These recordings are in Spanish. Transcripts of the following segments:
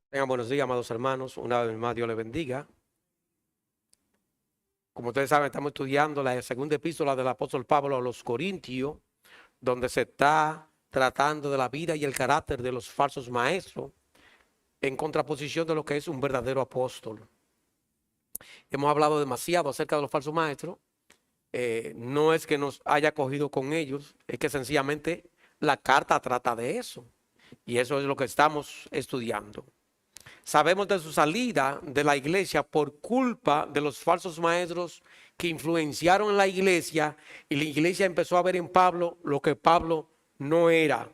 Tengan buenos días, amados hermanos. Una vez más, Dios les bendiga. Como ustedes saben, estamos estudiando la segunda epístola del apóstol Pablo a los Corintios, donde se está tratando de la vida y el carácter de los falsos maestros, en contraposición de lo que es un verdadero apóstol. Hemos hablado demasiado acerca de los falsos maestros. No es que nos haya cogido con ellos, es que sencillamente la carta trata de eso. Y eso es lo que estamos estudiando. Sabemos de su salida de la iglesia por culpa de los falsos maestros que influenciaron en la iglesia, y la iglesia empezó a ver en Pablo lo que Pablo no era.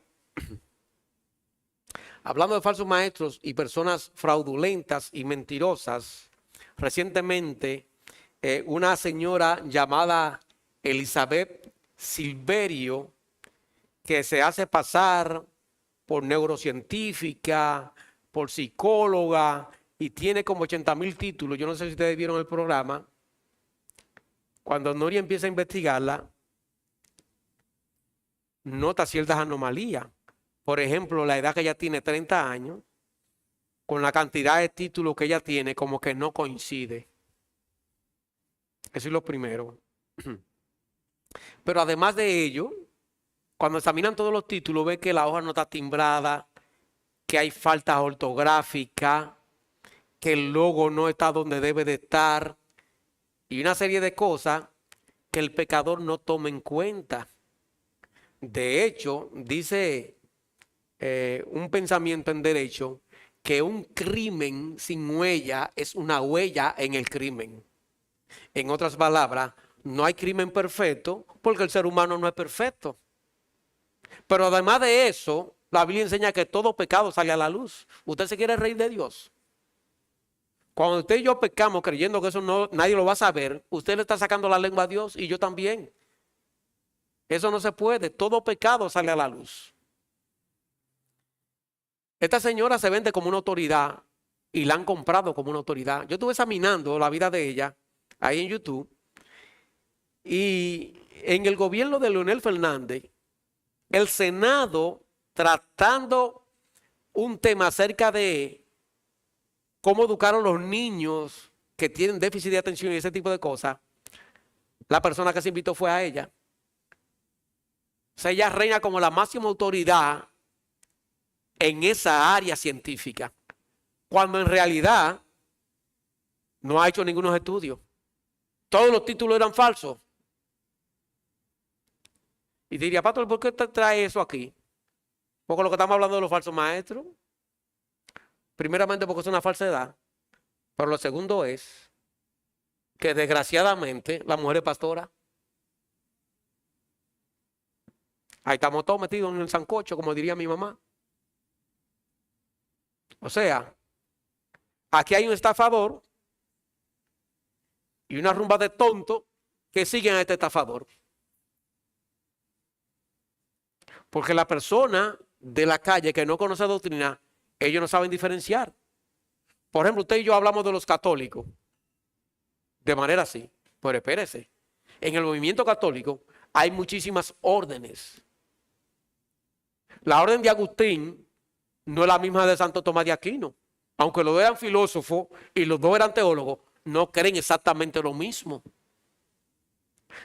Hablando de falsos maestros y personas fraudulentas y mentirosas, recientemente una señora llamada Elizabeth Silverio, que se hace pasar por neurocientífica, por psicóloga, y tiene como 80,000 títulos. Yo no sé si ustedes vieron el programa. Cuando Noria empieza a investigarla, nota ciertas anomalías. Por ejemplo, la edad que ella tiene, 30 años, con la cantidad de títulos que ella tiene, como que no coincide. Eso es lo primero. Pero además de ello, cuando examinan todos los títulos, ve que la hoja no está timbrada, que hay faltas ortográficas, que el logo no está donde debe de estar, y una serie de cosas que el pecador no toma en cuenta. De hecho, dice un pensamiento en derecho que un crimen sin huella es una huella en el crimen. En otras palabras, no hay crimen perfecto porque el ser humano no es perfecto. Pero además de eso, la Biblia enseña que todo pecado sale a la luz. ¿Usted se quiere reír de Dios? Cuando usted y yo pecamos creyendo que eso no, nadie lo va a saber, usted le está sacando la lengua a Dios y yo también. Eso no se puede. Todo pecado sale a la luz. Esta señora se vende como una autoridad y la han comprado como una autoridad. Yo estuve examinando la vida de ella ahí en YouTube, y en el gobierno de Leonel Fernández, el Senado tratando un tema acerca de cómo educaron los niños que tienen déficit de atención y ese tipo de cosas, la persona que se invitó fue a ella. O sea, ella reina como la máxima autoridad en esa área científica, cuando en realidad no ha hecho ningunos estudios. Todos los títulos eran falsos. Y diría, pastor, ¿por qué te trae eso aquí? Porque lo que estamos hablando de los falsos maestros, primeramente porque es una falsedad, pero lo segundo es que desgraciadamente la mujer es pastora. Ahí estamos todos metidos en el sancocho, como diría mi mamá. O sea, aquí hay un estafador y una rumba de tontos que siguen a este estafador. Porque la persona de la calle que no conoce doctrina, ellos no saben diferenciar. Por ejemplo, usted y yo hablamos de los católicos de manera así. Pero espérese, en el movimiento católico hay muchísimas órdenes. La orden de Agustín no es la misma de Santo Tomás de Aquino. Aunque los dos eran filósofos y los dos eran teólogos, no creen exactamente lo mismo.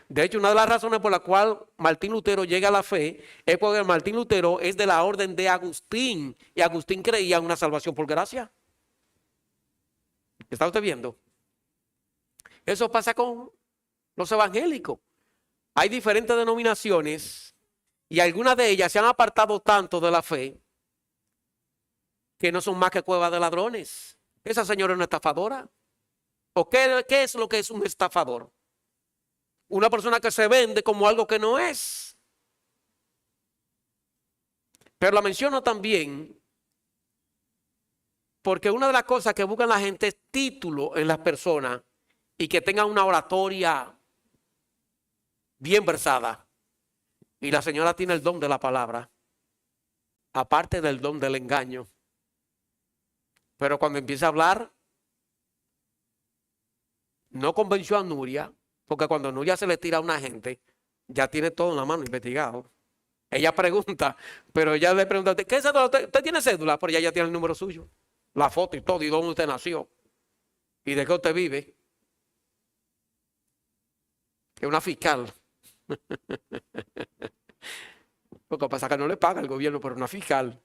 De hecho, una de las razones por la cual Martín Lutero llega a la fe es porque Martín Lutero es de la orden de Agustín, y Agustín creía en una salvación por gracia. ¿Está usted viendo? Eso pasa con los evangélicos. Hay diferentes denominaciones y algunas de ellas se han apartado tanto de la fe que no son más que cuevas de ladrones. Esa señora es una estafadora. ¿O qué es lo que es un estafador? Una persona que se vende como algo que no es. Pero la menciono también porque una de las cosas que buscan la gente es título en las personas y que tengan una oratoria bien versada. Y la señora tiene el don de la palabra, aparte del don del engaño. Pero cuando empieza a hablar, no convenció a Nuria, porque cuando Nuria se le tira a una gente, ya tiene todo en la mano investigado. Ella pregunta, pero ella le pregunta, ¿qué cédula? ¿Usted tiene cédula? Pero ella ya tiene el número suyo. la foto y todo, y dónde usted nació, y de qué usted vive. Es una fiscal. Lo que pasa es que no le paga el gobierno, pero una fiscal.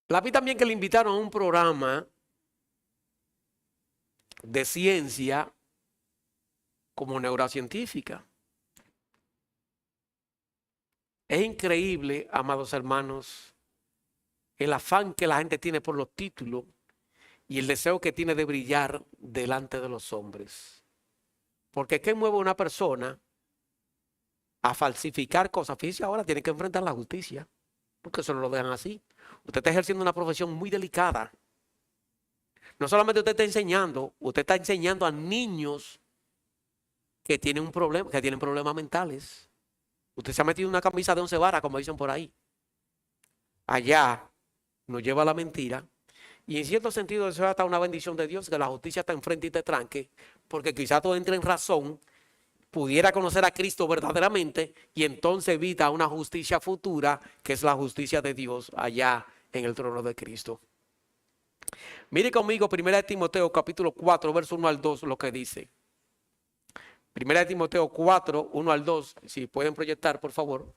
La vi también que le invitaron a un programa de ciencia como neurocientífica. Es increíble, amados hermanos, el afán que la gente tiene por los títulos y el deseo que tiene de brillar delante de los hombres. Porque ¿qué mueve a una persona a falsificar cosas? Fíjese, ahora tiene que enfrentar la justicia, porque eso no lo dejan así. Usted está ejerciendo una profesión muy delicada. No solamente usted está enseñando a niños que tienen un problema, que tienen problemas mentales. Usted se ha metido en una camisa de 11 varas, como dicen por ahí. Allá nos lleva a la mentira. Y en cierto sentido eso es hasta una bendición de Dios, que la justicia está enfrente y te tranque, porque quizás tú entres en razón, pudiera conocer a Cristo verdaderamente y entonces evita una justicia futura, que es la justicia de Dios allá en el trono de Cristo. Mire conmigo 1 Timoteo capítulo 4, verso 1 al 2, lo que dice. 1 Timoteo 4, 1 al 2, si pueden proyectar, por favor.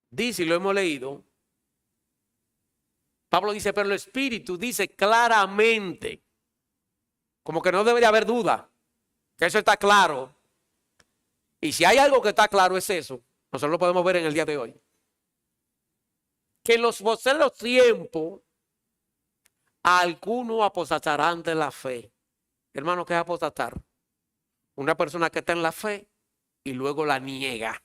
Dice, y lo hemos leído, Pablo dice, pero el Espíritu dice claramente, como que no debería haber duda, que eso está claro. Y si hay algo que está claro es eso, nosotros lo podemos ver en el día de hoy. Que en los postreros tiempos, algunos apostatarán de la fe. Hermano, ¿qué es apostatar? Una persona que está en la fe y luego la niega.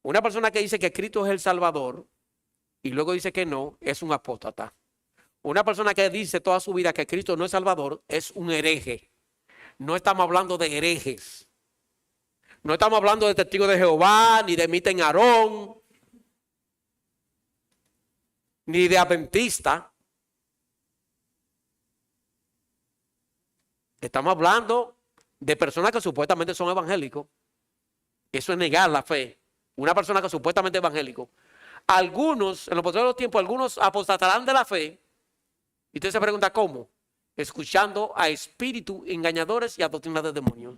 Una persona que dice que Cristo es el Salvador y luego dice que no, es un apóstata. Una persona que dice toda su vida que Cristo no es Salvador es un hereje. No estamos hablando de herejes. No estamos hablando de testigos de Jehová, ni de Miten Aarón, ni de adventista. Estamos hablando de personas que supuestamente son evangélicos. Eso es negar la fe. Una persona que supuestamente es evangélico. Algunos, en los posteriores tiempos, algunos apostatarán de la fe. Y usted se pregunta, ¿cómo? Escuchando a espíritus engañadores y a doctrinas de demonios.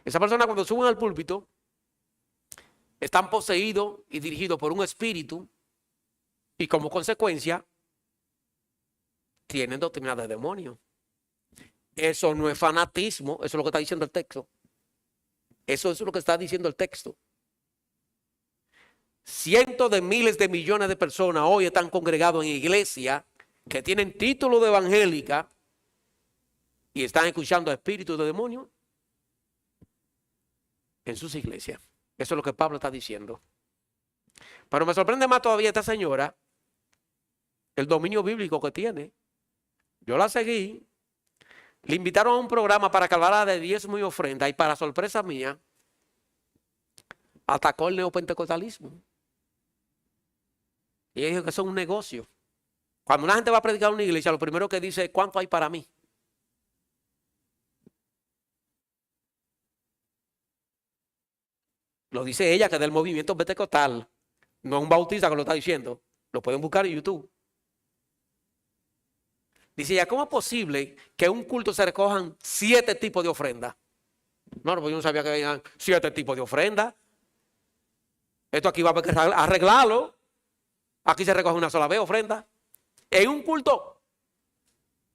Esa persona cuando suben al púlpito, están poseídos y dirigidos por un espíritu y como consecuencia, tienen doctrina de demonios. Eso no es fanatismo, eso es lo que está diciendo el texto. Eso es lo que está diciendo el texto. Cientos de miles de millones de personas hoy están congregados en iglesias que tienen título de evangélica y están escuchando a espíritus de demonios en sus iglesias. Eso es lo que Pablo está diciendo. Pero me sorprende más todavía esta señora, el dominio bíblico que tiene. Yo la seguí, le invitaron a un programa para que hablara de diezmo y ofrenda y para sorpresa mía, atacó el neopentecostalismo. Y ella dijo que eso es un negocio. Cuando una gente va a predicar en una iglesia, lo primero que dice es ¿cuánto hay para mí? Lo dice ella, que es del movimiento pentecostal. No es un bautista que lo está diciendo. Lo pueden buscar en YouTube. Dice ella, ¿cómo es posible que en un culto se recojan 7 tipos de ofrendas? No, pues yo no sabía que había 7 tipos de ofrendas. Esto aquí va a haber que arreglarlo. Aquí se recoge una sola vez ofrenda. En un culto,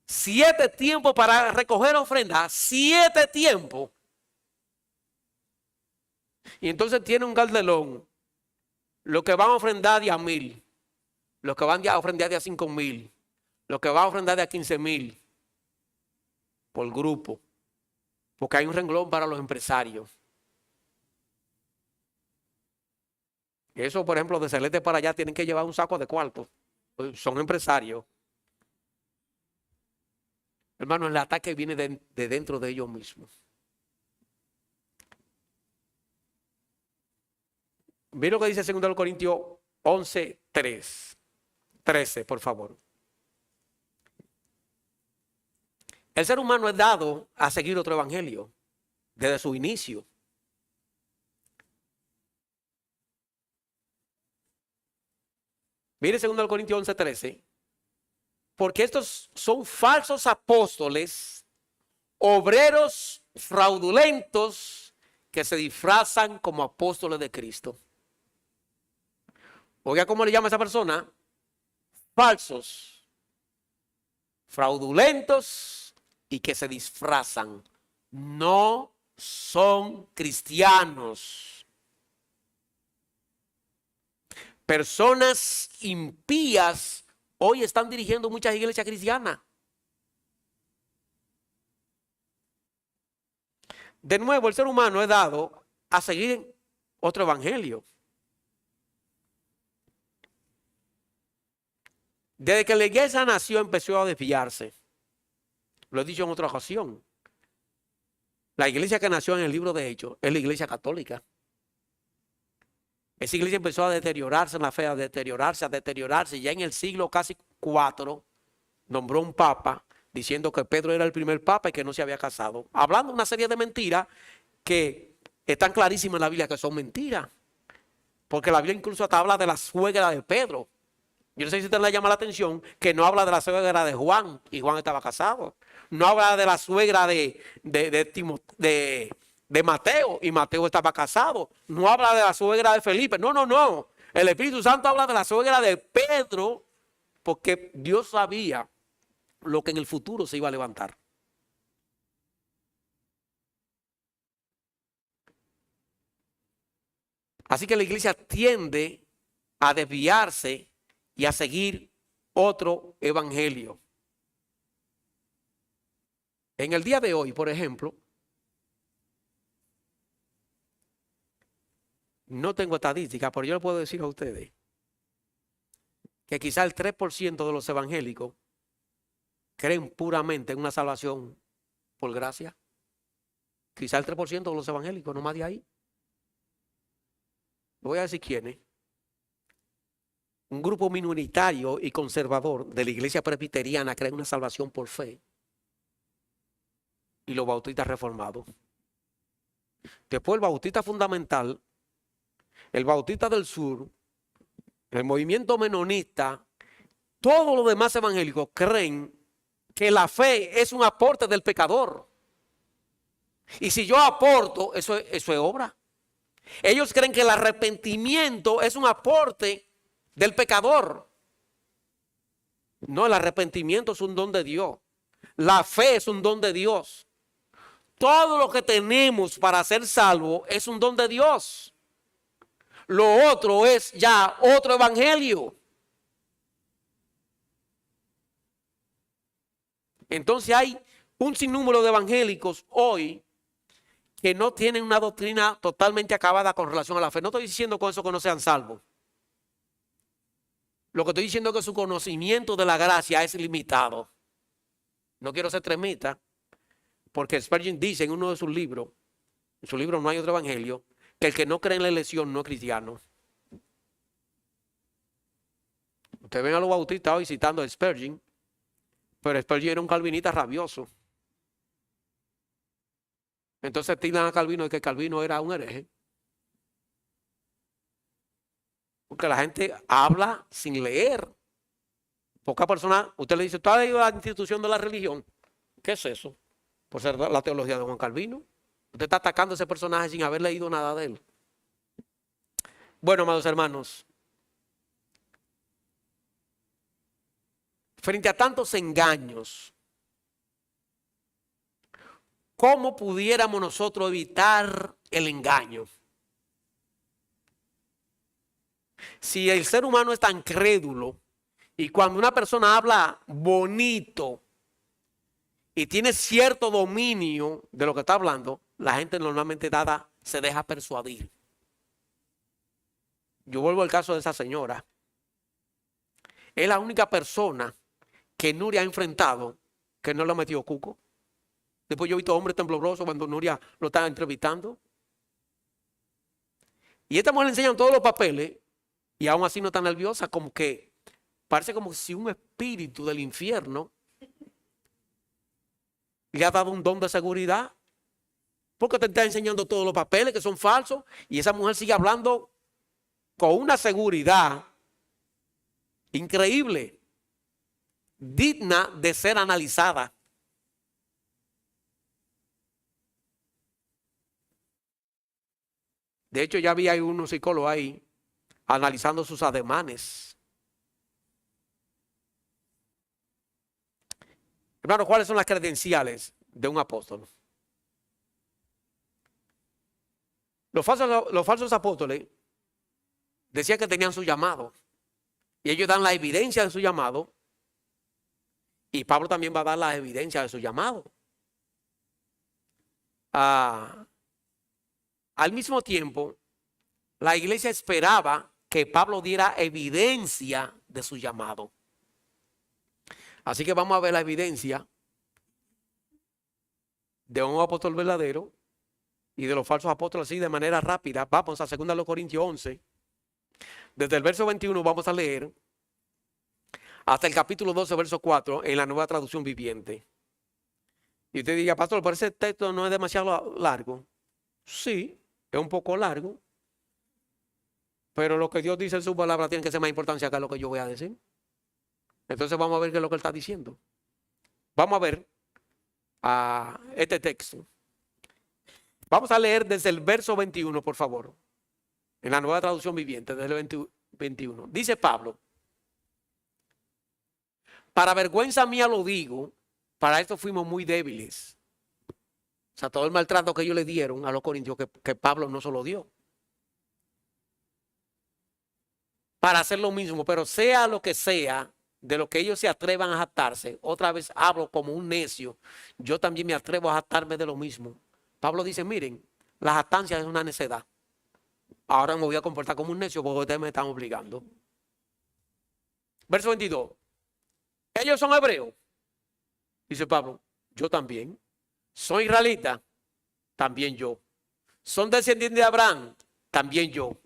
7 tiempos para recoger ofrendas. 7 tiempos. Y entonces tiene un galdelón. Los que van a ofrendar de a 1000. Los que van a ofrendar de a 5000. Los que van a ofrendar de a 15000. Por grupo. Porque hay un renglón para los empresarios. Eso, por ejemplo, de Celeste para allá tienen que llevar un saco de cuarto. Son empresarios. Hermano, el ataque viene de dentro de ellos mismos. Mira lo que dice 2 Corintios 11:13, por favor. El ser humano es dado a seguir otro evangelio desde su inicio. Mire 2 Corintios 11:13. Porque estos son falsos apóstoles, obreros fraudulentos que se disfrazan como apóstoles de Cristo. Oiga, ¿cómo le llama a esa persona? Falsos, fraudulentos y que se disfrazan. No son cristianos. Personas impías hoy están dirigiendo muchas iglesias cristianas. De nuevo, el ser humano es dado a seguir otro evangelio. Desde que la iglesia nació empezó a desviarse. Lo he dicho en otra ocasión. La iglesia que nació en el libro de Hechos es la iglesia católica. Esa iglesia empezó a deteriorarse en la fe, a deteriorarse. Ya en el siglo casi IV nombró un papa diciendo que Pedro era el primer papa y que no se había casado. Hablando una serie de mentiras que están clarísimas en la Biblia que son mentiras. Porque la Biblia incluso hasta habla de la suegra de Pedro. Yo no sé si a usted le llama la atención que no habla de la suegra de Juan y Juan estaba casado. No habla de la suegra de Mateo y Mateo estaba casado. No habla de la suegra de Felipe. No. El Espíritu Santo habla de la suegra de Pedro porque Dios sabía lo que en el futuro se iba a levantar. Así que la iglesia tiende a desviarse y a seguir otro evangelio. En el día de hoy, por ejemplo, no tengo estadísticas, pero yo le puedo decir a ustedes que quizá el 3% de los evangélicos creen puramente en una salvación por gracia. Quizá el 3% de los evangélicos, no más de ahí. Voy a decir quiénes. Un grupo minoritario y conservador de la iglesia presbiteriana cree en una salvación por fe. Y los bautistas reformados. Después el bautista fundamental, el bautista del sur, el movimiento menonita, todos los demás evangélicos creen que la fe es un aporte del pecador. Y si yo aporto, eso es obra. Ellos creen que el arrepentimiento es un aporte del pecador. No, el arrepentimiento es un don de Dios. La fe es un don de Dios. Todo lo que tenemos para ser salvo es un don de Dios. Lo otro es ya otro evangelio. Entonces hay un sinnúmero de evangélicos hoy que no tienen una doctrina totalmente acabada con relación a la fe. No estoy diciendo con eso que no sean salvos. Lo que estoy diciendo es que su conocimiento de la gracia es limitado. No quiero ser extremista, porque Spurgeon dice en uno de sus libros, en su libro No hay otro evangelio, que el que no cree en la elección no es cristiano. Ustedes ven a los bautistas hoy citando a Spurgeon, pero Spurgeon era un calvinista rabioso. Entonces tildan a Calvino de que Calvino era un hereje. Porque la gente habla sin leer. Poca persona, usted le dice, ¿tú has leído la institución de la religión? ¿Qué es eso? Por ser la teología de Juan Calvino. Usted está atacando a ese personaje sin haber leído nada de él. Bueno, amados hermanos, frente a tantos engaños, ¿cómo pudiéramos nosotros evitar el engaño? Si el ser humano es tan crédulo y cuando una persona habla bonito y tiene cierto dominio de lo que está hablando, la gente normalmente se deja persuadir. Yo vuelvo al caso de esa señora. Es la única persona que Nuria ha enfrentado que no le ha metido cuco. Después yo he visto hombres temblorosos cuando Nuria lo está entrevistando. Y esta mujer le enseñan todos los papeles y aún así no está nerviosa, como que parece como si un espíritu del infierno le ha dado un don de seguridad, porque te está enseñando todos los papeles que son falsos, y esa mujer sigue hablando con una seguridad increíble, digna de ser analizada. De hecho, ya había unos psicólogos ahí analizando sus ademanes. Hermano, ¿cuáles son las credenciales de un apóstol? Los falsos apóstoles decían que tenían su llamado. Y ellos dan la evidencia de su llamado. Y Pablo también va a dar la evidencia de su llamado. Al mismo tiempo, la iglesia esperaba que Pablo diera evidencia de su llamado. Así que vamos a ver la evidencia de un apóstol verdadero y de los falsos apóstoles así de manera rápida. Vamos a 2 Corintios 11. Desde el verso 21 vamos a leer hasta el capítulo 12, verso 4 en la Nueva Traducción Viviente. Y usted diga, pastor, ¿pero ese texto no es demasiado largo? Sí, es un poco largo. Pero lo que Dios dice en su palabra tiene que ser más importancia que lo que yo voy a decir. Entonces vamos a ver qué es lo que él está diciendo. Vamos a ver este texto. Vamos a leer desde el verso 21, por favor. En la Nueva Traducción Viviente, desde el 21. Dice Pablo: para vergüenza mía lo digo, para esto fuimos muy débiles. O sea, todo el maltrato que ellos le dieron a los corintios, que Pablo no se lo dio. Para hacer lo mismo, pero sea lo que sea, de lo que ellos se atrevan a jactarse, otra vez hablo como un necio, yo también me atrevo a jactarme de lo mismo. Pablo dice, miren, la jactancia es una necedad. Ahora me voy a comportar como un necio porque ustedes me están obligando. Verso 22. Ellos son hebreos. Dice Pablo, yo también. Son israelitas, también yo. Son descendientes de Abraham, también yo.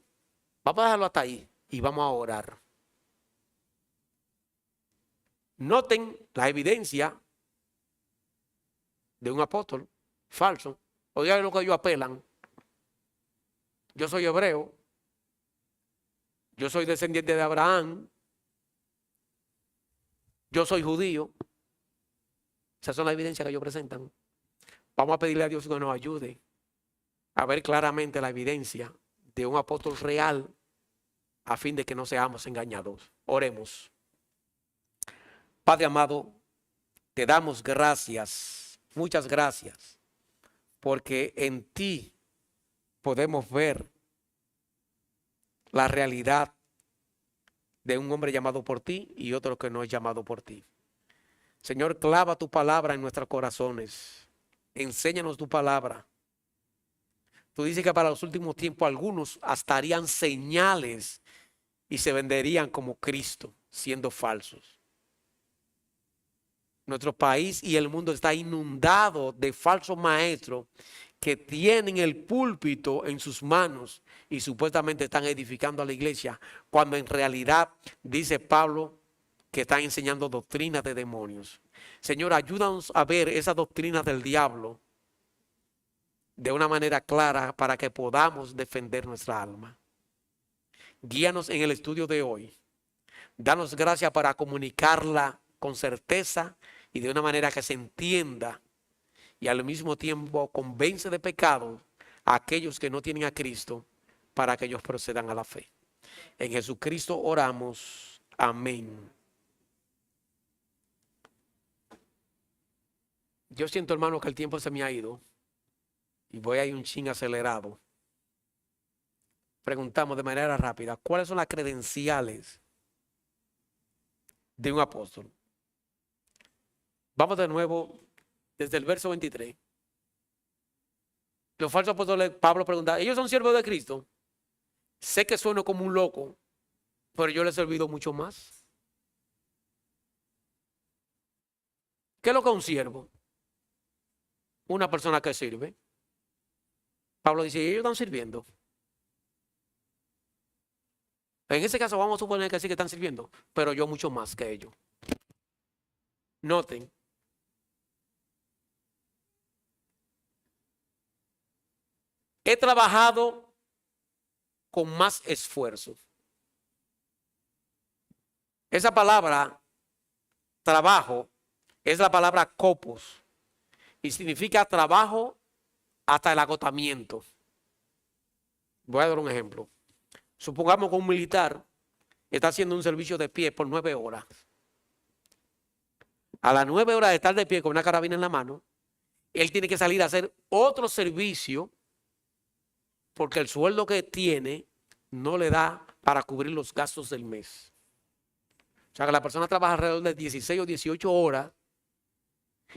Vamos a dejarlo hasta ahí y vamos a orar. Noten la evidencia de un apóstol falso. Oigan lo que ellos apelan. Yo soy hebreo. Yo soy descendiente de Abraham. Yo soy judío. Esas son las evidencias que ellos presentan. Vamos a pedirle a Dios que nos ayude a ver claramente la evidencia de un apóstol real a fin de que no seamos engañados. Oremos. Padre amado, te damos gracias, muchas gracias, porque en ti podemos ver la realidad de un hombre llamado por ti y otro que no es llamado por ti. Señor, clava tu palabra en nuestros corazones. Enséñanos tu palabra. Tú dices que para los últimos tiempos algunos hasta harían señales y se venderían como Cristo, siendo falsos. Nuestro país y el mundo está inundado de falsos maestros que tienen el púlpito en sus manos y supuestamente están edificando a la iglesia, cuando en realidad, dice Pablo, que están enseñando doctrinas de demonios. Señor, ayúdanos a ver esas doctrinas del diablo de una manera clara para que podamos defender nuestra alma. Guíanos en el estudio de hoy. Danos gracia para comunicarla con certeza y de una manera que se entienda, y al mismo tiempo convence de pecado a aquellos que no tienen a Cristo, para que ellos procedan a la fe. En Jesucristo oramos. Amén. Yo siento, hermano, que el tiempo se me ha ido y voy a ir un chin acelerado. Preguntamos de manera rápida, ¿cuáles son las credenciales de un apóstol? Vamos de nuevo desde el verso 23. Los falsos apóstoles, Pablo pregunta, ¿ellos son siervos de Cristo? Sé que sueno como un loco, pero yo les he servido mucho más. ¿Qué es lo que es un siervo? Una persona que sirve. Pablo dice, ellos están sirviendo. En ese caso vamos a suponer que sí que están sirviendo, pero yo mucho más que ellos. Noten, he trabajado con más esfuerzo. Esa palabra, trabajo, es la palabra kopos y significa trabajo hasta el agotamiento. Voy a dar un ejemplo. Supongamos que un militar está haciendo un servicio de pie por 9 horas. A las 9 horas de estar de pie con una carabina en la mano, él tiene que salir a hacer otro servicio porque el sueldo que tiene no le da para cubrir los gastos del mes. O sea que la persona trabaja alrededor de 16 o 18 horas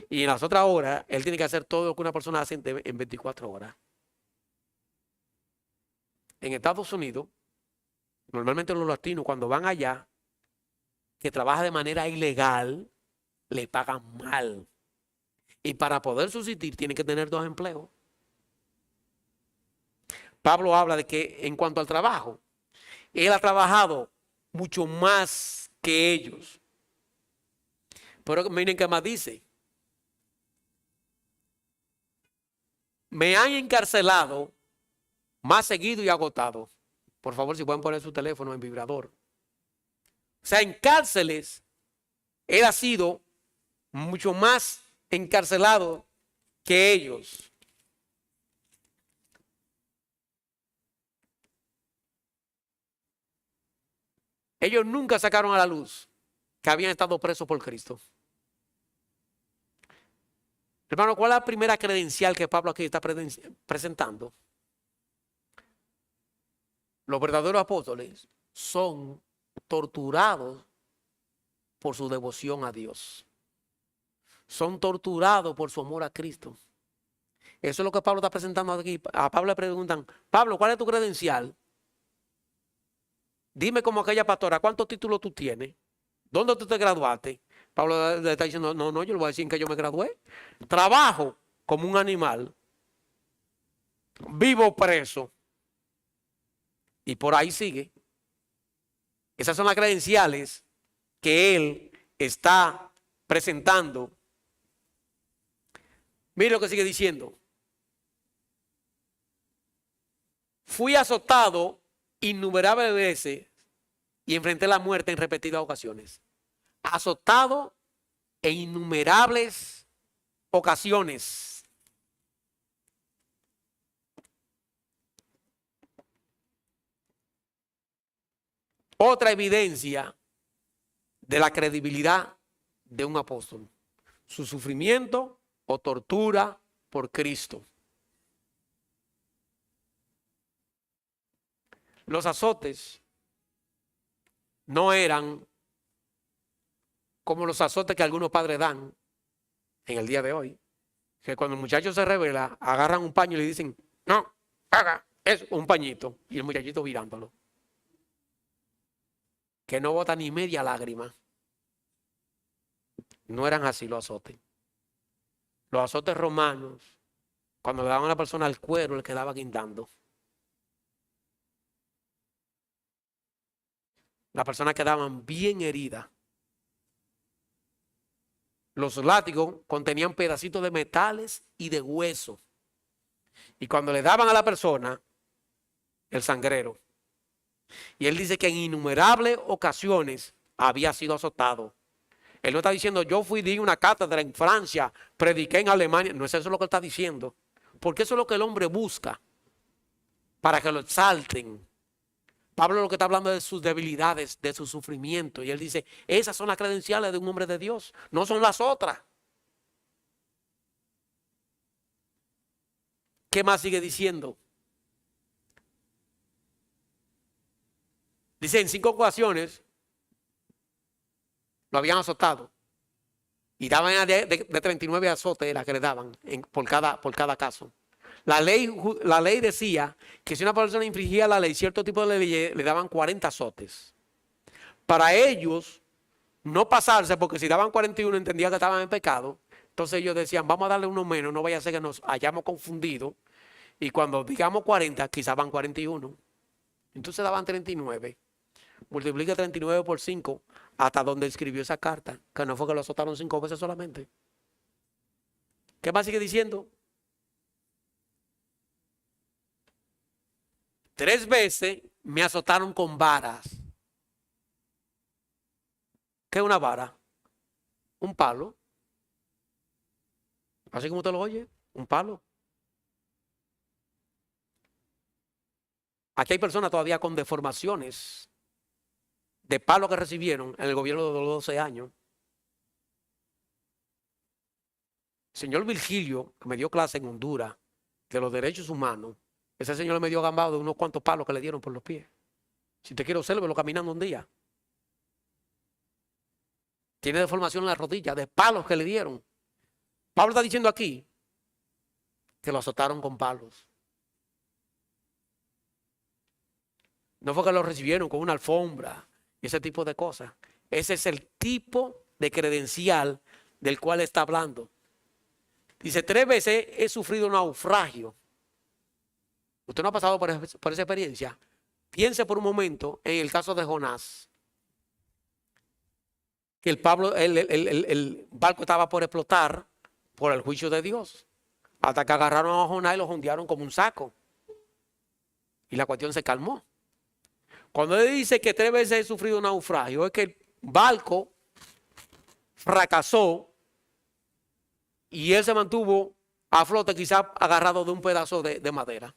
y en las otras horas él tiene que hacer todo lo que una persona hace en 24 horas. En Estados Unidos, normalmente los latinos cuando van allá, que trabaja de manera ilegal, le pagan mal. Y para poder subsistir tienen que tener 2 empleos. Pablo habla de que en cuanto al trabajo, él ha trabajado mucho más que ellos. Pero miren qué más dice. Me han encarcelado más seguido y agotado. Por favor, si pueden poner su teléfono en vibrador. O sea, en cárceles, él ha sido mucho más encarcelado que ellos. Ellos nunca sacaron a la luz que habían estado presos por Cristo. Hermano, ¿cuál es la primera credencial que Pablo aquí está presentando? Los verdaderos apóstoles son torturados por su devoción a Dios. Son torturados por su amor a Cristo. Eso es lo que Pablo está presentando aquí. A Pablo le preguntan, Pablo, ¿cuál es tu credencial? Dime como aquella pastora, ¿cuántos títulos tú tienes? ¿Dónde tú te graduaste? Pablo le está diciendo, no, yo le voy a decir que yo me gradué. Trabajo como un animal. Vivo preso. Y por ahí sigue. Esas son las credenciales que él está presentando. Mire lo que sigue diciendo. Fui azotado innumerables veces y enfrenté la muerte en repetidas ocasiones. Azotado en innumerables ocasiones. Otra evidencia de la credibilidad de un apóstol. Su sufrimiento o tortura por Cristo. Los azotes no eran como los azotes que algunos padres dan en el día de hoy. Que cuando el muchacho se revela, agarran un paño y le dicen, no, haga, es un pañito. Y el muchachito virándolo. Que no bota ni media lágrima. No eran así los azotes. Los azotes romanos, cuando le daban a la persona el cuero, le quedaba guindando. Las personas quedaban bien heridas. Los látigos contenían pedacitos de metales y de hueso. Y cuando le daban a la persona, el sangrero. Y él dice que en innumerables ocasiones había sido azotado. Él no está diciendo, yo fui di una cátedra en Francia, prediqué en Alemania. No es eso lo que él está diciendo. Porque eso es lo que el hombre busca. Para que lo exalten. Pablo lo que está hablando es de sus debilidades, de su sufrimiento. Y él dice, esas son las credenciales de un hombre de Dios. No son las otras. ¿Qué más sigue diciendo? Dice, en 5 ocasiones lo habían azotado. Y daban de 39 azotes las que le daban por cada caso. La ley decía que si una persona infringía la ley, cierto tipo de ley, le daban 40 azotes. Para ellos, no pasarse, porque si daban 41 entendían que estaban en pecado. Entonces ellos decían, vamos a darle uno menos, no vaya a ser que nos hayamos confundido. Y cuando digamos 40, quizás van 41. Entonces daban 39. Multiplica 39 por 5 hasta donde escribió esa carta, que no fue que lo azotaron 5 veces solamente. ¿Qué más sigue diciendo? 3 veces me azotaron con varas. ¿Qué es una vara? Un palo. Así como usted lo oye, un palo. Aquí hay personas todavía con deformaciones de palo que recibieron en el gobierno de los 12 años. El señor Virgilio, que me dio clase en Honduras de los derechos humanos, ese señor me dio gambado de unos cuantos palos que le dieron por los pies. Si te quiero observarlo caminando un día. Tiene deformación en la rodilla de palos que le dieron. Pablo está diciendo aquí que lo azotaron con palos. No fue que lo recibieron con una alfombra y ese tipo de cosas. Ese es el tipo de credencial del cual está hablando. Dice, 3 veces he sufrido un naufragio. ¿Usted no ha pasado por esa experiencia? Piense por un momento en el caso de Jonás. Que el barco estaba por explotar por el juicio de Dios. Hasta que agarraron a Jonás y lo jondearon como un saco. Y la cuestión se calmó. Cuando él dice que 3 veces he sufrido un naufragio, es que el barco fracasó y él se mantuvo a flote, quizás agarrado de un pedazo de madera.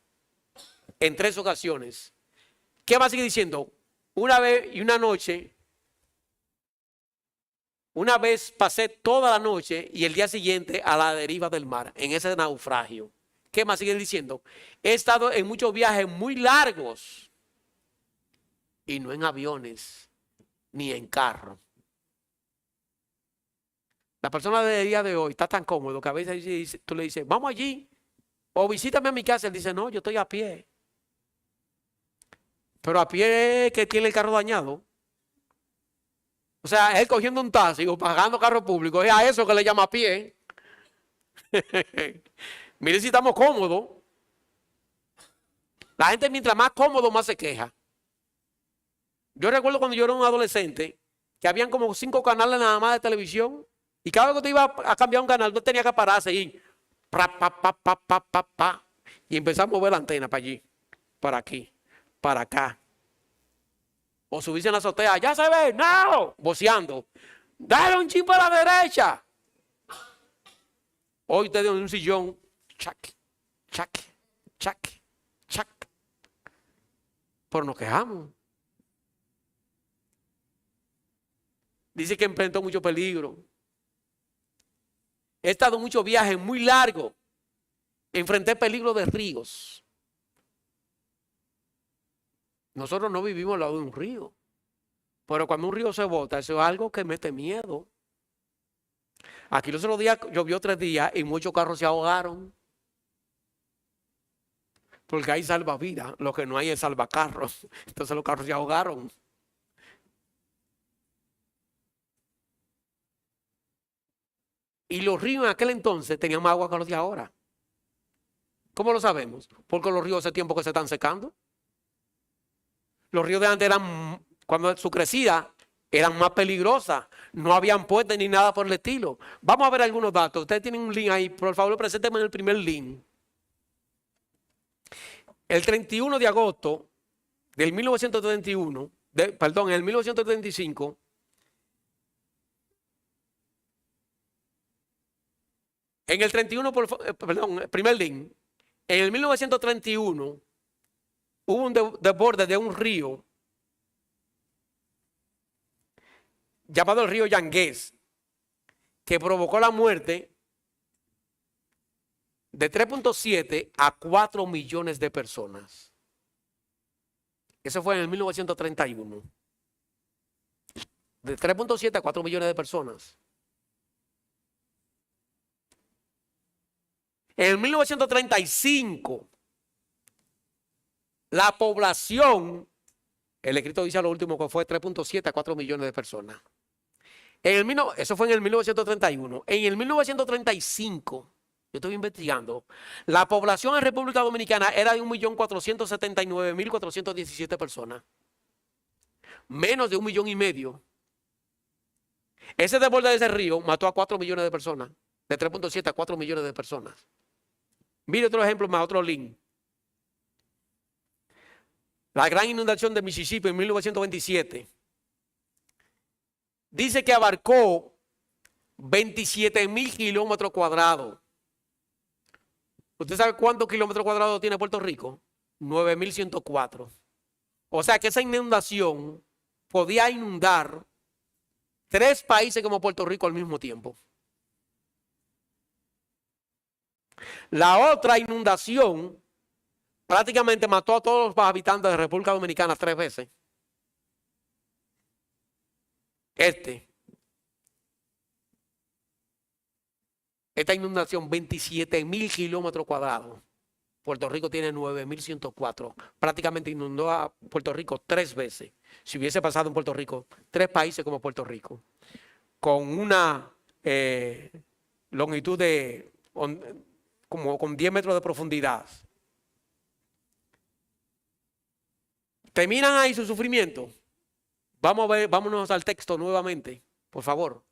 En 3 ocasiones. ¿Qué va a seguir diciendo? Una vez y una noche. Una vez pasé toda la noche y el día siguiente a la deriva del mar, en ese naufragio. ¿Qué más sigue diciendo? He estado en muchos viajes muy largos y no en aviones ni en carro. La persona del día de hoy está tan cómodo que a veces tú le dices, vamos allí o visítame a mi casa. Él dice, no, yo estoy a pie. Pero a pie que tiene el carro dañado. O sea, él cogiendo un taxi o pagando carro público, es a eso que le llama a pie. Mire si estamos cómodos. La gente mientras más cómodo, más se queja. Yo recuerdo cuando yo era un adolescente, que habían como 5 canales nada más de televisión, y cada vez que te iba a cambiar un canal, no tenía que pararse y y empezar a mover la antena para allí, para aquí, para acá. O subirse en la azotea, ya se ve, no, voceando. Dale un chip a la derecha. Hoy usted en un sillón, chac, chac, chac, chac. Pero nos quejamos. Dice que enfrentó mucho peligro. He estado en muchos viajes muy largos. Enfrenté peligro de ríos. Nosotros no vivimos al lado de un río. Pero cuando un río se bota, eso es algo que mete miedo. Aquí los otros días llovió 3 días y muchos carros se ahogaron. Porque hay salvavidas, lo que no hay es salvacarros. Entonces los carros se ahogaron. Y los ríos en aquel entonces tenían más agua que los de ahora. ¿Cómo lo sabemos? Porque los ríos hace tiempo que se están secando. Los ríos de antes eran, cuando su crecida, eran más peligrosas. No habían puentes ni nada por el estilo. Vamos a ver algunos datos. Ustedes tienen un link ahí. Por favor, preséntenme el primer link. El 31 de agosto del 1931, en el 1935, en el 31, el primer link, en el 1931 hubo un desborde de un río llamado el río Yangués, que provocó la muerte de 3.7 a 4 millones de personas. Eso fue en el 1931. De 3.7 a 4 millones de personas. En el 1935, la población, el escrito dice a lo último que fue 3.7 a 4 millones de personas. Eso fue en el 1931. En el 1935, yo estoy investigando, la población en República Dominicana era de 1.479.417 personas. Menos de 1,5 millones. Ese desborde de ese río mató a 4 millones de personas. De 3.7 a 4 millones de personas. Mire otro ejemplo más, otro link. La gran inundación de Mississippi en 1927. Dice que abarcó 27,000 kilómetros cuadrados. ¿Usted sabe cuántos kilómetros cuadrados tiene Puerto Rico? 9,104. O sea que esa inundación podía inundar 3 países como Puerto Rico al mismo tiempo. La otra inundación prácticamente mató a todos los habitantes de República Dominicana 3 veces. Esta inundación, 27,000 kilómetros cuadrados. Puerto Rico tiene 9,104. Prácticamente inundó a Puerto Rico 3 veces. Si hubiese pasado en Puerto Rico, 3 países como Puerto Rico, con una longitud de como con 10 metros de profundidad. ¿Terminan ahí su sufrimiento? Vamos a ver, vámonos al texto nuevamente, por favor.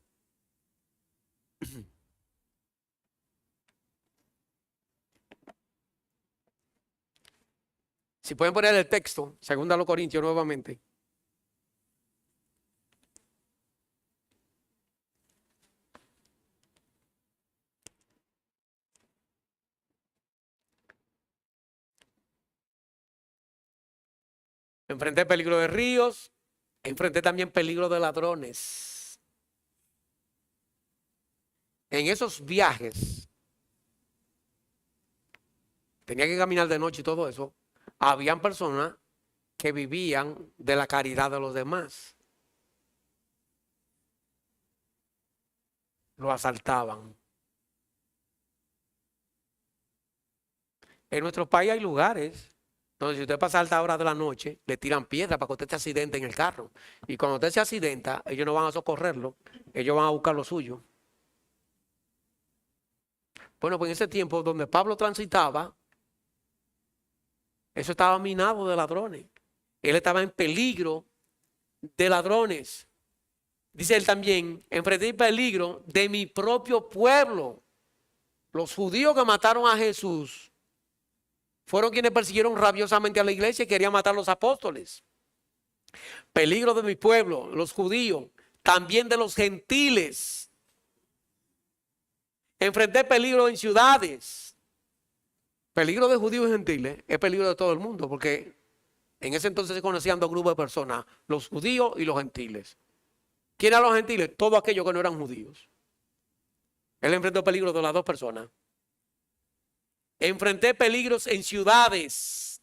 Si pueden poner el texto, 2 Corintios nuevamente. Enfrenté peligro de ríos, enfrenté también peligro de ladrones. En esos viajes, tenía que caminar de noche y todo eso, habían personas que vivían de la caridad de los demás. Lo asaltaban. En nuestro país hay lugares donde si usted pasa a alta hora de la noche, le tiran piedra para que usted se accidente en el carro. Y cuando usted se accidenta, ellos no van a socorrerlo, ellos van a buscar lo suyo. Bueno, pues en ese tiempo donde Pablo transitaba, eso estaba minado de ladrones. Él estaba en peligro de ladrones. Dice él también, enfrenté el peligro de mi propio pueblo. Los judíos que mataron a Jesús fueron quienes persiguieron rabiosamente a la iglesia y querían matar a los apóstoles. Peligro de mi pueblo, los judíos, también de los gentiles. Enfrenté peligro en ciudades. Peligro de judíos y gentiles es peligro de todo el mundo, porque en ese entonces se conocían 2 grupos de personas, los judíos y los gentiles. ¿Quiénes eran los gentiles? Todos aquellos que no eran judíos. Él enfrentó peligro de las 2 personas. Enfrenté peligros en ciudades,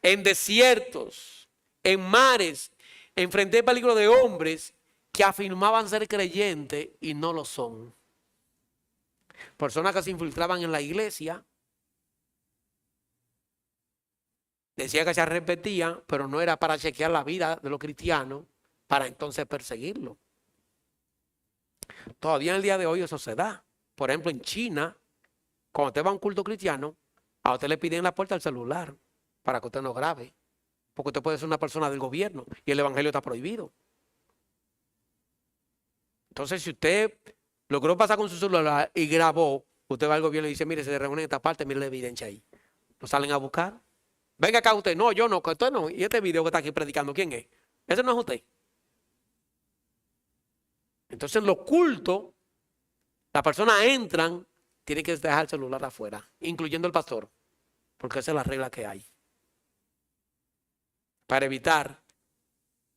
en desiertos, en mares. Enfrenté peligro de hombres que afirmaban ser creyentes y no lo son. Personas que se infiltraban en la iglesia, decían que se arrepentían, pero no era para chequear la vida de los cristianos, para entonces perseguirlo. Todavía en el día de hoy eso se da. Por ejemplo, en China, cuando usted va a un culto cristiano, a usted le piden la puerta el celular para que usted no grabe, porque usted puede ser una persona del gobierno y el evangelio está prohibido. Entonces, si usted logró pasar con su celular y grabó, usted va al gobierno y dice, mire, se reúne en esta parte, mire la evidencia ahí. ¿Lo salen a buscar? Venga acá usted. No, yo no, que usted no. Y este video que está aquí predicando, ¿quién es? Ese no es usted. Entonces, en los cultos, las personas entran, tienen que dejar el celular afuera, incluyendo el pastor, porque esa es la regla que hay. Para evitar,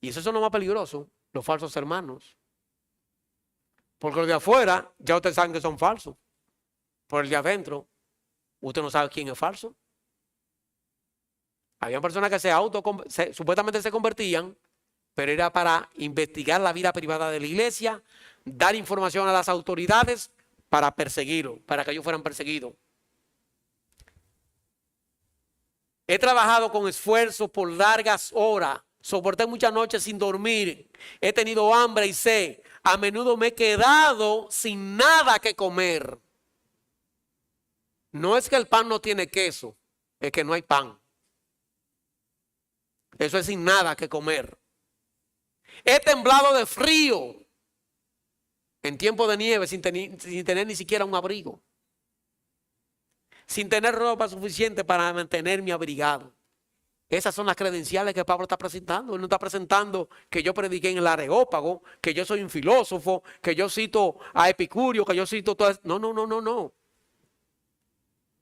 y eso es lo más peligroso, los falsos hermanos. Porque los de afuera, ya ustedes saben que son falsos. Por el de adentro, usted no sabe quién es falso. Había personas que supuestamente se convertían, pero era para investigar la vida privada de la iglesia, dar información a las autoridades para perseguirlo, para que ellos fueran perseguidos. He trabajado con esfuerzo por largas horas, soporté muchas noches sin dormir, he tenido hambre y sed, a menudo me he quedado sin nada que comer. No es que el pan no tiene queso, es que no hay pan. Eso es sin nada que comer. He temblado de frío en tiempo de nieve sin tener ni siquiera un abrigo. Sin tener ropa suficiente para mantenerme abrigado. Esas son las credenciales que Pablo está presentando. Él no está presentando que yo prediqué en el Areópago, que yo soy un filósofo, que yo cito a Epicurio, que yo cito todo eso. No, no, no, no, no.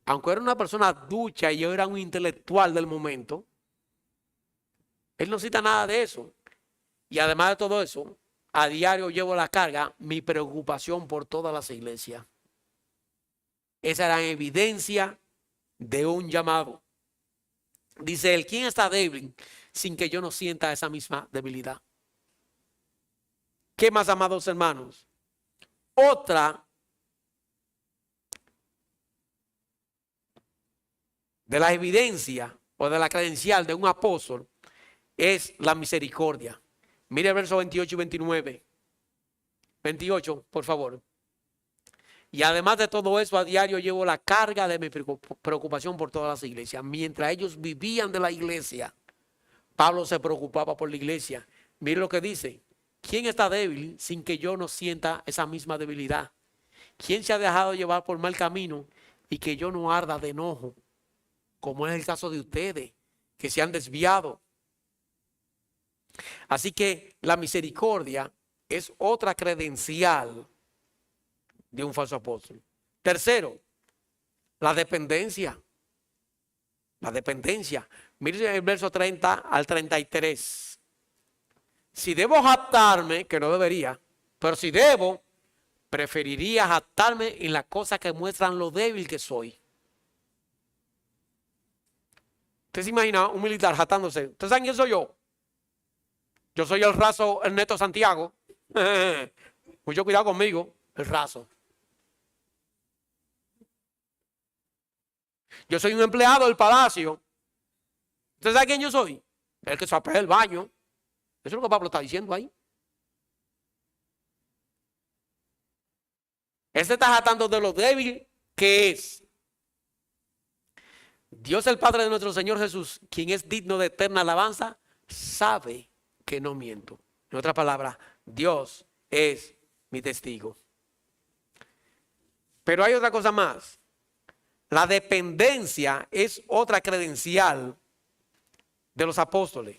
Aunque era una persona ducha y yo era un intelectual del momento, él no cita nada de eso. Y además de todo eso, a diario llevo la carga, mi preocupación por todas las iglesias. Esa era evidencia de un llamado. Dice él, ¿quién está débil sin que yo no sienta esa misma debilidad? ¿Qué más, amados hermanos? Otra de las evidencias o de la credencial de un apóstol es la misericordia. Mire el verso 28 y 29. 28, por favor. Y además de todo eso, a diario llevo la carga de mi preocupación por todas las iglesias. Mientras ellos vivían de la iglesia, Pablo se preocupaba por la iglesia. Mire lo que dice. ¿Quién está débil sin que yo no sienta esa misma debilidad? ¿Quién se ha dejado llevar por mal camino y que yo no arda de enojo? Como es el caso de ustedes, que se han desviado. Así que la misericordia es otra credencial de un falso apóstol. Tercero, la dependencia. La dependencia. Miren el verso 30 al 33. Si debo jactarme, que no debería, pero si debo, preferiría jactarme en las cosas que muestran lo débil que soy. ¿Usted se imagina un militar jactándose? ¿Ustedes saben quién soy yo? Yo soy el raso Ernesto Santiago. Mucho cuidado conmigo, el raso. Yo soy un empleado del palacio. ¿Usted sabe quién yo soy? El que sapea el baño. Eso es lo que Pablo está diciendo ahí. Él se está jactando de lo débil que es. Dios el Padre de nuestro Señor Jesús, quien es digno de eterna alabanza, sabe que no miento. En otras palabras, Dios es mi testigo. Pero hay otra cosa más. La dependencia es otra credencial de los apóstoles.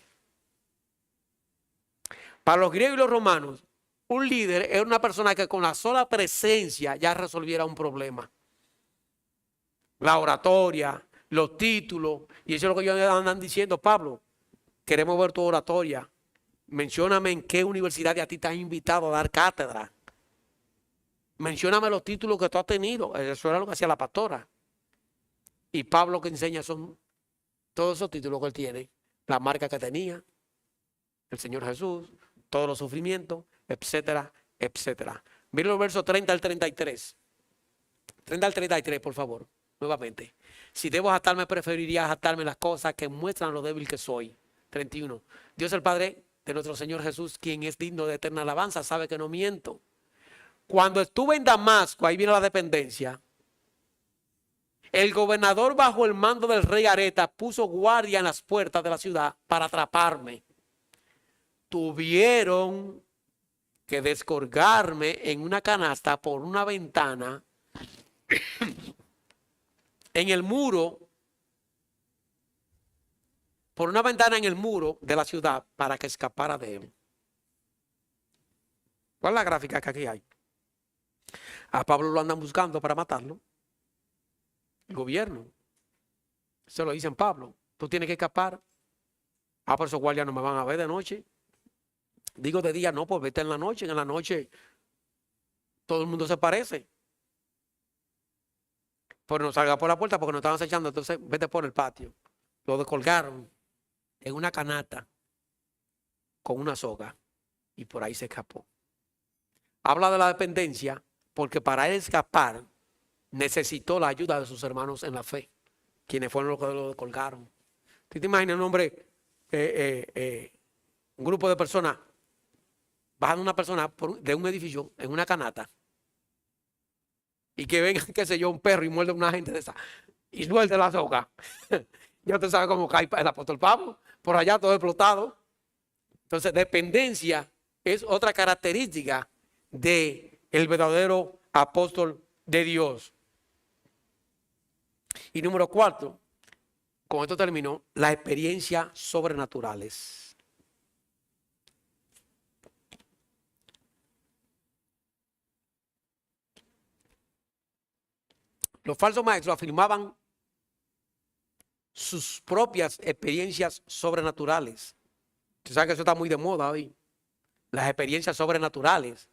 Para los griegos y los romanos, un líder era una persona que con la sola presencia ya resolviera un problema. La oratoria, los títulos, y eso es lo que ellos andan diciendo. Pablo, queremos ver tu oratoria. Mencióname en qué universidad a ti te han invitado a dar cátedra. Mencióname los títulos que tú has tenido. Eso era lo que hacía la pastora. Y Pablo que enseña son todos esos títulos que él tiene, la marca que tenía, el Señor Jesús, todos los sufrimientos, etcétera, etcétera. Miren los versos 30 al 33. 30 al 33, por favor, nuevamente. Si debo jactarme, preferiría jactarme las cosas que muestran lo débil que soy. 31. Dios el Padre de nuestro Señor Jesús, quien es digno de eterna alabanza, sabe que no miento. Cuando estuve en Damasco, ahí viene la dependencia, el gobernador bajo el mando del rey Areta puso guardia en las puertas de la ciudad para atraparme. Tuvieron que descolgarme en una canasta por una ventana en el muro, por una ventana en el muro de la ciudad para que escapara de él. ¿Cuál es la gráfica que aquí hay? A Pablo lo andan buscando para matarlo. El gobierno. Se lo dicen Pablo. Tú tienes que escapar. Por esos guardias no me van a ver de noche. Digo de día, no, pues vete en la noche. En la noche todo el mundo se parece. Pero no salga por la puerta porque nos estaban acechando. Entonces vete por el patio. Lo descolgaron en una canasta con una soga. Y por ahí se escapó. Habla de la dependencia porque para él escapar necesitó la ayuda de sus hermanos en la fe, quienes fueron los que lo colgaron. ¿Tú te imaginas un hombre, un grupo de personas, bajando una persona de un edificio en una canasta y que venga, qué sé yo, un perro y muerde a una gente de esa y suelte la soga? Ya usted sabe cómo cae el apóstol Pablo, por allá todo explotado. Entonces, dependencia es otra característica del verdadero apóstol de Dios. Y número 4, con esto termino, las experiencias sobrenaturales. Los falsos maestros afirmaban sus propias experiencias sobrenaturales. Usted sabe que eso está muy de moda hoy. Las experiencias sobrenaturales.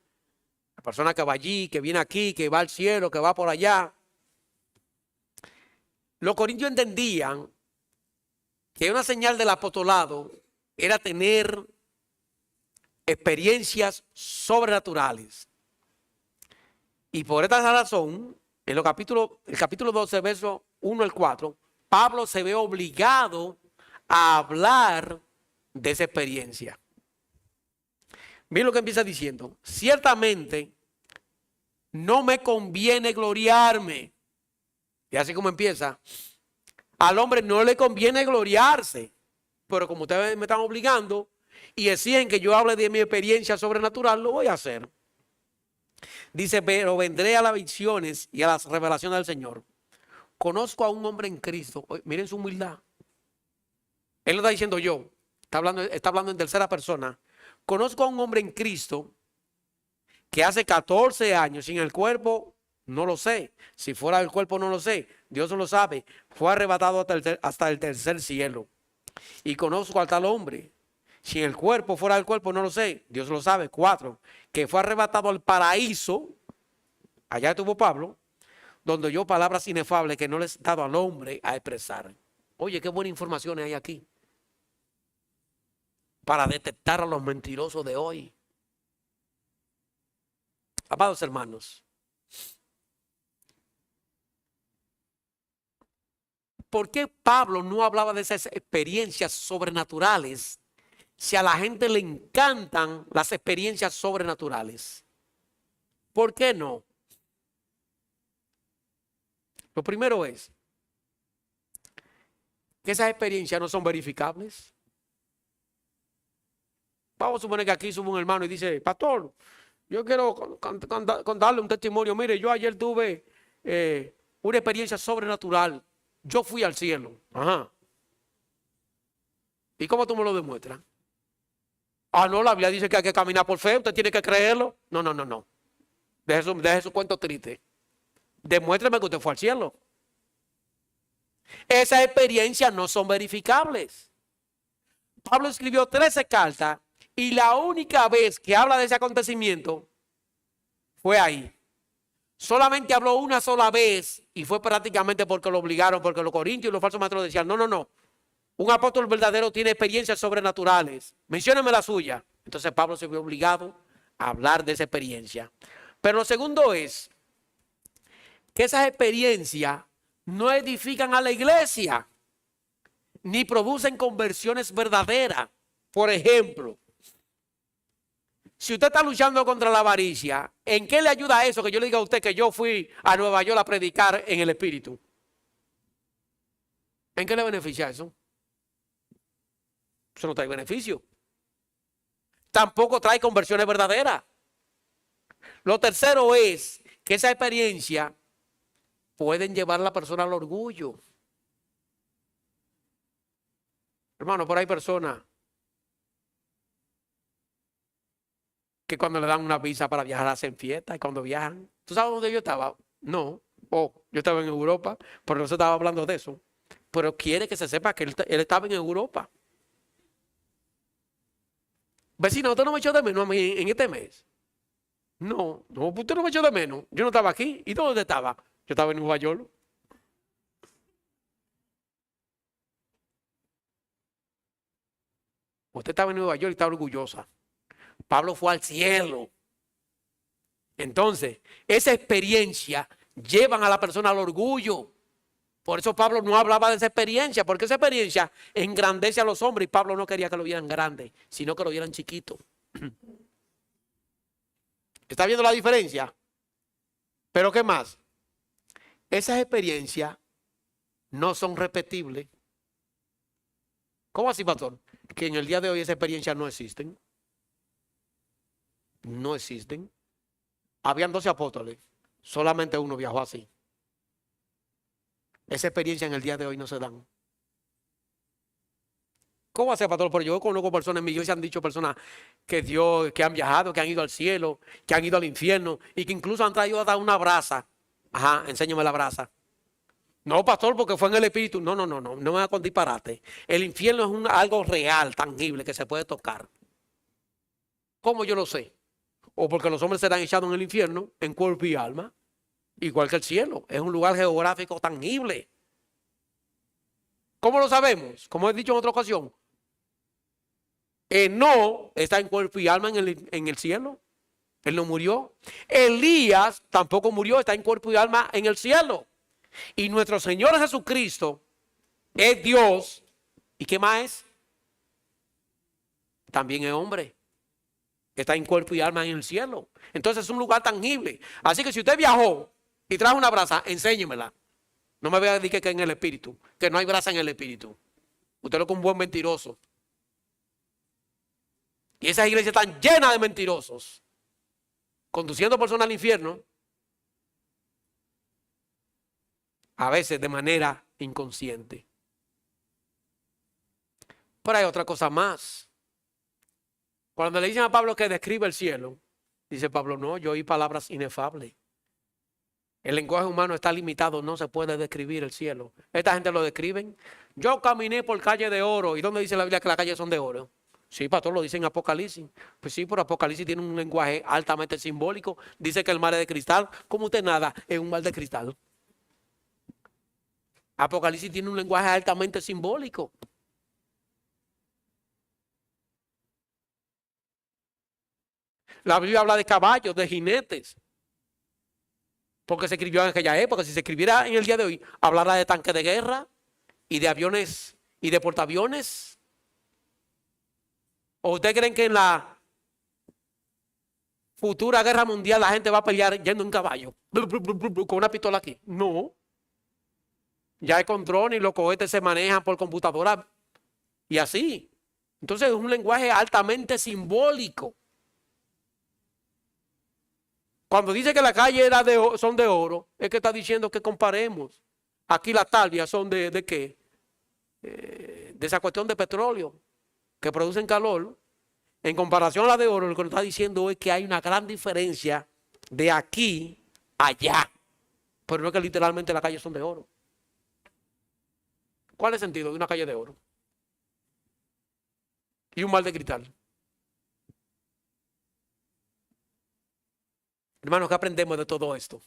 La persona que va allí, que viene aquí, que va al cielo, que va por allá. Los corintios entendían que una señal del apostolado era tener experiencias sobrenaturales. Y por esta razón, en el capítulo 12, verso 1 al 4, Pablo se ve obligado a hablar de esa experiencia. Miren lo que empieza diciendo. Ciertamente, no me conviene gloriarme. Y así como empieza, al hombre no le conviene gloriarse. Pero como ustedes me están obligando y exigen que yo hable de mi experiencia sobrenatural, lo voy a hacer. Dice, pero vendré a las visiones y a las revelaciones del Señor. Conozco a un hombre en Cristo. Miren su humildad. Él lo está diciendo yo. Está hablando en tercera persona. Conozco a un hombre en Cristo que hace 14 años sin el cuerpo, no lo sé. Si fuera del cuerpo, no lo sé. Dios lo sabe. Fue arrebatado hasta el tercer cielo. Y conozco a tal hombre. Si en el cuerpo, fuera del cuerpo, no lo sé. Dios lo sabe. 4. Que fue arrebatado al paraíso. Allá estuvo Pablo. Donde oyó palabras inefables que no les he dado al hombre a expresar. Oye, qué buena información hay aquí. Para detectar a los mentirosos de hoy. Amados hermanos. ¿Por qué Pablo no hablaba de esas experiencias sobrenaturales si a la gente le encantan las experiencias sobrenaturales? ¿Por qué no? Lo primero es que esas experiencias no son verificables. Vamos a suponer que aquí sube un hermano y dice, pastor, yo quiero contarle un testimonio. Mire, yo ayer tuve una experiencia sobrenatural. Yo fui al cielo. Ajá. ¿Y cómo tú me lo demuestras? Ah, no, la Biblia dice que hay que caminar por fe. Usted tiene que creerlo. No, no, no, no. Deje su cuento triste. Demuéstrame que usted fue al cielo. Esas experiencias no son verificables. Pablo escribió 13 cartas y la única vez que habla de ese acontecimiento fue ahí. Solamente habló una sola vez y fue prácticamente porque lo obligaron, porque los corintios y los falsos maestros decían, no, no, no. Un apóstol verdadero tiene experiencias sobrenaturales. Mencióname la suya. Entonces Pablo se vio obligado a hablar de esa experiencia. Pero lo segundo es que esas experiencias no edifican a la iglesia, ni producen conversiones verdaderas. Por ejemplo, si usted está luchando contra la avaricia, ¿en qué le ayuda eso que yo le diga a usted que yo fui a Nueva York a predicar en el Espíritu? ¿En qué le beneficia eso? Eso no trae beneficio. Tampoco trae conversiones verdaderas. Lo tercero es que esa experiencia pueden llevar a la persona al orgullo. Hermano, por ahí hay personas que cuando le dan una visa para viajar hacen fiesta y cuando viajan. ¿Tú sabes dónde yo estaba? No. Yo estaba en Europa, pero no se estaba hablando de eso. Pero quiere que se sepa que él estaba en Europa. Vecino, ¿usted no me echó de menos a mí en este mes? No, usted no me echó de menos. Yo no estaba aquí. ¿Y dónde estaba? Yo estaba en Nueva York. Usted estaba en Nueva York y estaba orgullosa. Pablo fue al cielo. Entonces, esa experiencia llevan a la persona al orgullo. Por eso Pablo no hablaba de esa experiencia, porque esa experiencia engrandece a los hombres y Pablo no quería que lo vieran grande, sino que lo vieran chiquito. ¿Está viendo la diferencia? Pero ¿qué más? Esas experiencias no son repetibles. ¿Cómo así, pastor? Que en el día de hoy esas experiencias no existen. No existen. Habían 12 apóstoles, solamente uno viajó así. Esa experiencia en el día de hoy no se dan. ¿Cómo hace, pastor? Pero yo conozco personas en mi iglesia, han dicho personas que Dios, que han viajado, que han ido al cielo, que han ido al infierno y que incluso han traído hasta una brasa. Ajá, enséñame la brasa. No, pastor, porque fue en el espíritu. No, no, no, no, no me hagas con disparate. El infierno es algo real, tangible, que se puede tocar. ¿Cómo yo lo sé? O porque los hombres serán echados en el infierno, en cuerpo y alma, igual que el cielo. Es un lugar geográfico tangible. ¿Cómo lo sabemos? Como he dicho en otra ocasión, no está en cuerpo y alma en el cielo. Él no murió. Elías tampoco murió, está en cuerpo y alma en el cielo. Y nuestro Señor Jesucristo es Dios. ¿Y qué más es? También es hombre. Está en cuerpo y alma en el cielo. Entonces es un lugar tangible. Así que si usted viajó y trajo una brasa, enséñemela. No me vea a decir que en el espíritu, que no hay brasa en el espíritu. Usted lo que es un buen mentiroso. Y esas iglesias están llenas de mentirosos, conduciendo personas al infierno, a veces de manera inconsciente. Pero hay otra cosa más. Cuando le dicen a Pablo que describe el cielo, dice Pablo, no, yo oí palabras inefables. El lenguaje humano está limitado, no se puede describir el cielo. Esta gente lo describen. Yo caminé por calle de oro. ¿Y dónde dice la Biblia que las calles son de oro? Sí, pastor, lo dice en Apocalipsis. Pues sí, pero Apocalipsis tiene un lenguaje altamente simbólico. Dice que el mar es de cristal. ¿Cómo usted nada en un mar de cristal? Apocalipsis tiene un lenguaje altamente simbólico. La Biblia habla de caballos, de jinetes. Porque se escribió en aquella época. Si se escribiera en el día de hoy, hablará de tanques de guerra y de aviones y de portaaviones. ¿O ustedes creen que en la futura guerra mundial la gente va a pelear yendo en caballo con una pistola aquí? No. Ya hay control y los cohetes se manejan por computadora y así. Entonces es un lenguaje altamente simbólico. Cuando dice que la calle son de oro, es que está diciendo que comparemos. Aquí las talvias son de ¿qué? De esa cuestión de petróleo que producen calor. En comparación a la de oro, lo que nos está diciendo es que hay una gran diferencia de aquí a allá. Pero no es que literalmente las calles son de oro. ¿Cuál es el sentido de una calle de oro? Y un mar de cristal. Hermanos, ¿qué aprendemos de todo esto?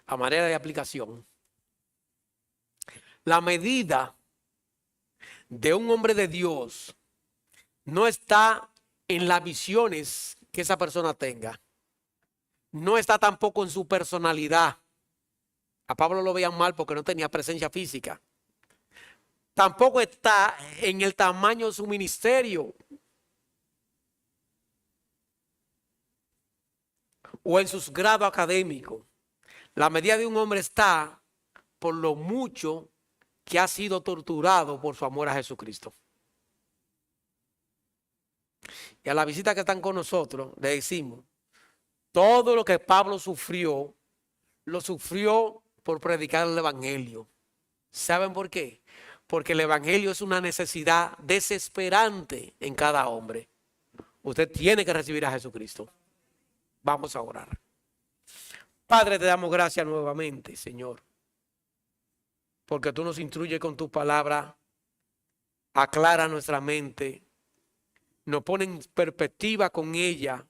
A manera de aplicación. La medida de un hombre de Dios no está en las visiones que esa persona tenga. No está tampoco en su personalidad. A Pablo lo veían mal porque no tenía presencia física. Tampoco está en el tamaño de su ministerio o en sus grados académicos. La medida de un hombre está por lo mucho que ha sido torturado por su amor a Jesucristo. Y a la visita que están con nosotros, le decimos, todo lo que Pablo sufrió, lo sufrió por predicar el evangelio. ¿Saben por qué? Porque el evangelio es una necesidad desesperante en cada hombre. Usted tiene que recibir a Jesucristo. Vamos a orar. Padre, te damos gracias nuevamente, Señor, porque tú nos instruyes con tu palabra, aclara nuestra mente, nos pone en perspectiva con ella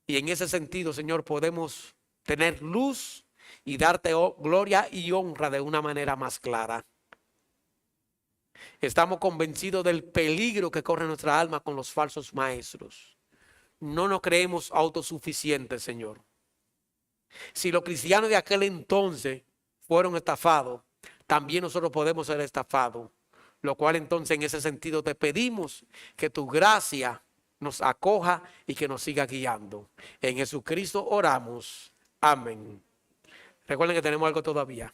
y en ese sentido, Señor, podemos tener luz y darte gloria y honra de una manera más clara. Estamos convencidos del peligro que corre nuestra alma con los falsos maestros. No nos creemos autosuficientes, Señor. Si los cristianos de aquel entonces fueron estafados, también nosotros podemos ser estafados. Lo cual entonces en ese sentido te pedimos que tu gracia nos acoja y que nos siga guiando. En Jesucristo oramos. Amén. Recuerden que tenemos algo todavía.